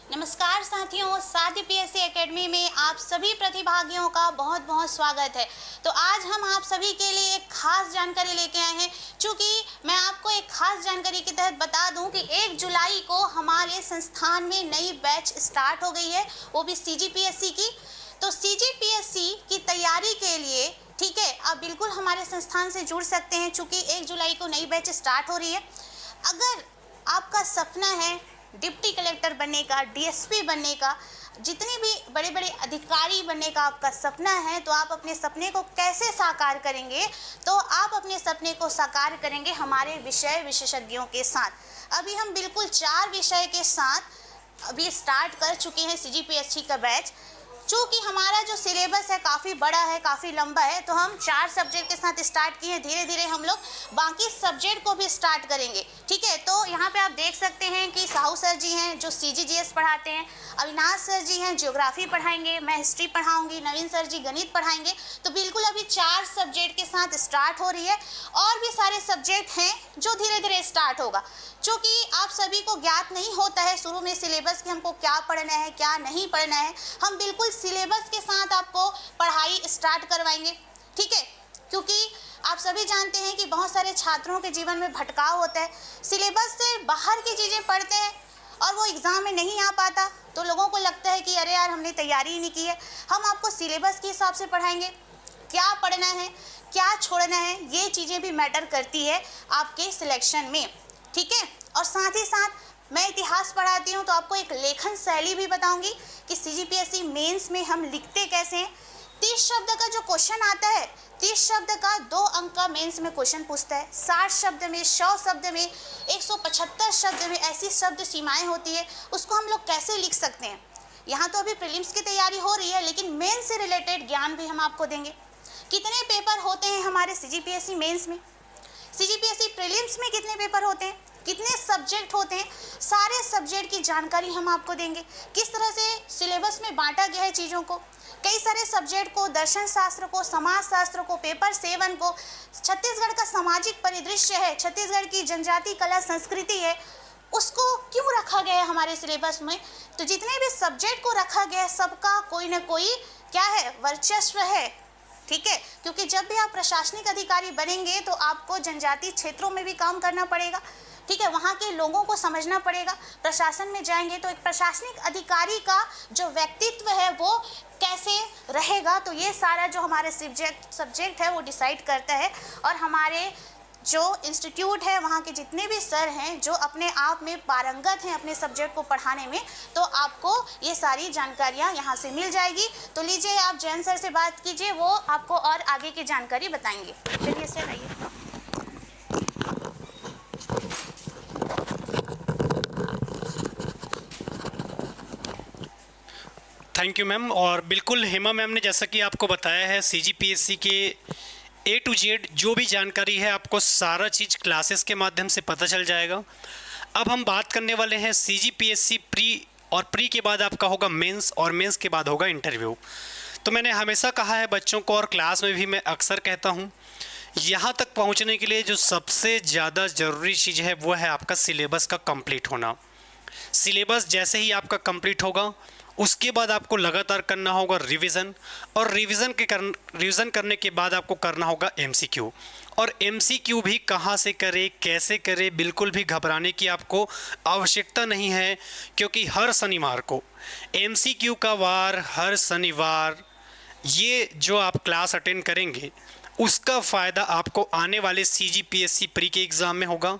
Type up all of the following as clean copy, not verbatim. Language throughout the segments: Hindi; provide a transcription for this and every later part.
नमस्कार साथियों, साथी पीएससी एकेडमी में आप सभी प्रतिभागियों का बहुत बहुत स्वागत है। तो आज हम आप सभी के लिए एक खास जानकारी लेके आए हैं। चूँकि मैं आपको एक खास जानकारी के तहत बता दूं कि 1 जुलाई को हमारे संस्थान में नई बैच स्टार्ट हो गई है, वो भी सीजीपीएससी की। तो सीजीपीएससी की तैयारी के लिए ठीक है, आप बिल्कुल हमारे संस्थान से जुड़ सकते हैं। चूँकि 1 जुलाई को नई बैच स्टार्ट हो रही है। अगर आपका सपना है डिप्टी कलेक्टर बनने का, डीएसपी बनने का, जितने भी बड़े बड़े अधिकारी बनने का आपका सपना है, तो आप अपने सपने को कैसे साकार करेंगे? तो आप अपने सपने को साकार करेंगे हमारे विषय विशेषज्ञों के साथ। अभी हम बिल्कुल 4 विषय के साथ अभी स्टार्ट कर चुके हैं सीजीपीएससी का बैच। चूँकि हमारा जो सिलेबस है काफ़ी बड़ा है, काफ़ी लंबा है, तो हम 4 सब्जेक्ट के साथ स्टार्ट किए। धीरे धीरे हम लोग बाकी सब्जेक्ट को भी स्टार्ट करेंगे। ठीक है, तो यहाँ पे आप देख सकते हैं कि साहू सर जी हैं जो सीजीजीएस पढ़ाते हैं, अविनाश सर जी हैं ज्योग्राफी पढ़ाएंगे, मैं हिस्ट्री पढ़ाऊँगी, नवीन सर जी गणित पढ़ाएंगे। तो बिल्कुल अभी 4 सब्जेक्ट के साथ स्टार्ट हो रही है और भी सारे सब्जेक्ट हैं जो धीरे धीरे स्टार्ट होगा। चूँकि आप सभी को ज्ञात नहीं होता है शुरू में सिलेबस कि हमको क्या पढ़ना है, क्या नहीं पढ़ना है। हम बिल्कुल सिलेबस के साथ आपको पढ़ाई स्टार्ट करवाएंगे। ठीक है, क्योंकि आप सभी जानते हैं कि बहुत सारे छात्रों के जीवन में भटकाव होता है। सिलेबस से बाहर की चीज़ें पढ़ते हैं और वो एग्ज़ाम में नहीं आ पाता, तो लोगों को लगता है कि अरे यार हमने तैयारी ही नहीं की है। हम आपको सिलेबस के हिसाब से पढ़ाएंगे, क्या पढ़ना है, क्या छोड़ना है, ये चीज़ें भी मैटर करती है आपके सिलेक्शन में। ठीक है, और साथ ही साथ मैं इतिहास पढ़ाती हूँ, तो आपको एक लेखन शैली भी बताऊंगी कि सीजीपीएससी मेंस में हम लिखते कैसे हैं। 30 शब्द का जो क्वेश्चन आता है, 30 शब्द का 2 अंक का मेंस में क्वेश्चन पूछता है। 60 शब्द में, 100 शब्द में, 175 शब्द में ऐसी शब्द सीमाएं होती है, उसको हम लोग कैसे लिख सकते हैं। यहाँ तो अभी प्रीलिम्स की तैयारी हो रही है, लेकिन मेंस से रिलेटेड ज्ञान भी हम आपको देंगे। कितने पेपर होते हैं हमारे सीजीपीएससी मेंस में, सीजीपीएससी प्रीलिम्स में कितने पेपर होते हैं, कितने सब्जेक्ट होते हैं, सारे सब्जेक्ट की जानकारी हम आपको देंगे। किस तरह से सिलेबस में बांटा गया है चीज़ों को, कई सारे सब्जेक्ट को, दर्शन शास्त्र को, समाज शास्त्र को, पेपर 7 को, छत्तीसगढ़ का सामाजिक परिदृश्य है, छत्तीसगढ़ की जनजाति कला संस्कृति है, उसको क्यों रखा गया है हमारे सिलेबस में। तो जितने भी सब्जेक्ट को रखा गया है, सबका कोई ना कोई क्या है, वर्चस्व है। ठीक है, क्योंकि जब भी आप प्रशासनिक अधिकारी बनेंगे तो आपको जनजातीय क्षेत्रों में भी काम करना पड़ेगा। ठीक है, वहाँ के लोगों को समझना पड़ेगा। प्रशासन में जाएंगे तो एक प्रशासनिक अधिकारी का जो व्यक्तित्व है वो कैसे रहेगा, तो ये सारा जो हमारे सब्जेक्ट है वो डिसाइड करता है। और हमारे जो इंस्टीट्यूट है, वहाँ के जितने भी सर हैं जो अपने आप में पारंगत हैं अपने सब्जेक्ट को पढ़ाने में, तो आपको ये सारी जानकारियाँ यहाँ से मिल जाएगी। तो लीजिए, आप जैन सर से बात कीजिए, वो आपको और आगे की जानकारी बताएंगे। चलिए सर, आइए। Thank you ma'am. और बिल्कुल हेमा मैम ने जैसा कि आपको बताया है, सीजीपीएससी के A to Z जो भी जानकारी है आपको सारा चीज़ क्लासेस के माध्यम से पता चल जाएगा। अब हम बात करने वाले हैं सीजीपीएससी प्री, और प्री के बाद आपका होगा मेंस, और मेंस के बाद होगा इंटरव्यू। तो मैंने हमेशा कहा है बच्चों को, और क्लास में भी मैं अक्सर कहता हूँ, यहाँ तक पहुँचने के लिए जो सबसे ज़्यादा ज़रूरी चीज़ है वो है आपका सिलेबस का कंप्लीट होना। सिलेबस जैसे ही आपका कंप्लीट होगा, उसके बाद आपको लगातार करना होगा रिवीजन, और रिवीजन करने के बाद आपको करना होगा एमसीक्यू। और एमसीक्यू भी कहाँ से करें, कैसे करें, बिल्कुल भी घबराने की आपको आवश्यकता नहीं है, क्योंकि हर शनिवार को एमसीक्यू का वार, हर शनिवार ये जो आप क्लास अटेंड करेंगे उसका फ़ायदा आपको आने वाले सीजीपीएससी प्री के एग्ज़ाम में होगा।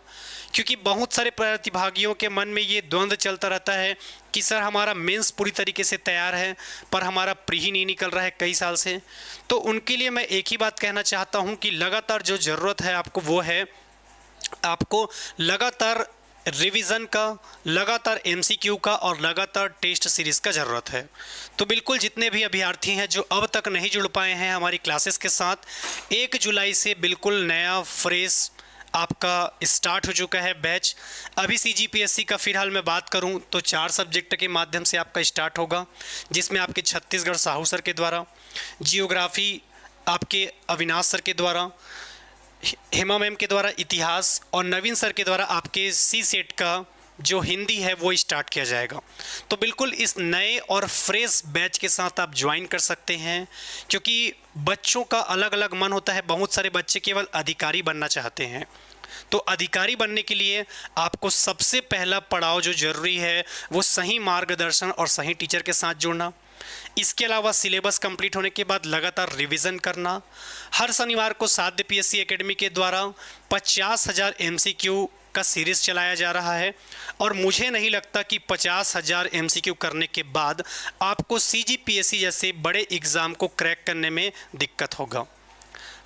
क्योंकि बहुत सारे प्रतिभागियों के मन में ये द्वंद्व चलता रहता है कि सर हमारा मेंस पूरी तरीके से तैयार है पर हमारा प्री ही नहीं निकल रहा है कई साल से। तो उनके लिए मैं एक ही बात कहना चाहता हूँ कि लगातार जो ज़रूरत है आपको वो है आपको लगातार रिवीजन का, लगातार एमसीक्यू का, और लगातार टेस्ट सीरीज़ का ज़रूरत है। तो बिल्कुल जितने भी अभ्यर्थी हैं जो अब तक नहीं जुड़ पाए हैं हमारी क्लासेस के साथ, 1 जुलाई से बिल्कुल नया फ्रेश आपका स्टार्ट हो चुका है बैच। अभी सीजीपीएससी का फ़िलहाल मैं बात करूं तो 4 सब्जेक्ट के माध्यम से आपका स्टार्ट होगा, जिसमें आपके छत्तीसगढ़ साहू सर के द्वारा, जियोग्राफी आपके अविनाश सर के द्वारा, हेमा मैम के द्वारा इतिहास, और नवीन सर के द्वारा आपके सी सेट का जो हिंदी है वो स्टार्ट किया जाएगा। तो बिल्कुल इस नए और फ्रेश बैच के साथ आप ज्वाइन कर सकते हैं, क्योंकि बच्चों का अलग अलग मन होता है। बहुत सारे बच्चे केवल अधिकारी बनना चाहते हैं, तो अधिकारी बनने के लिए आपको सबसे पहला पड़ाव जो ज़रूरी है वो सही मार्गदर्शन और सही टीचर के साथ जुड़ना। इसके अलावा सिलेबस कंप्लीट होने के बाद लगातार रिवीजन करना। हर शनिवार को साध्य पीएससी एकेडमी के द्वारा 50,000 MCQ का सीरीज़ चलाया जा रहा है, और मुझे नहीं लगता कि 50,000 MCQ करने के बाद आपको CGPSC जैसे बड़े एग्ज़ाम को क्रैक करने में दिक्कत होगा।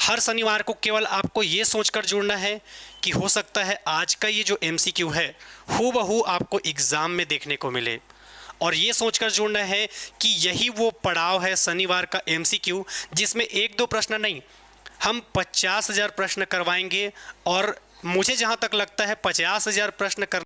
हर शनिवार को केवल आपको ये सोचकर जुड़ना है कि हो सकता है आज का ये जो MCQ है हूबहू आपको एग्ज़ाम में देखने को मिले, और ये सोचकर जुड़ना है कि यही वो पड़ाव है शनिवार का MCQ जिसमें 1-2 प्रश्न नहीं, हम 50,000 प्रश्न करवाएंगे। और मुझे जहाँ तक लगता है 50,000 प्रश्न कर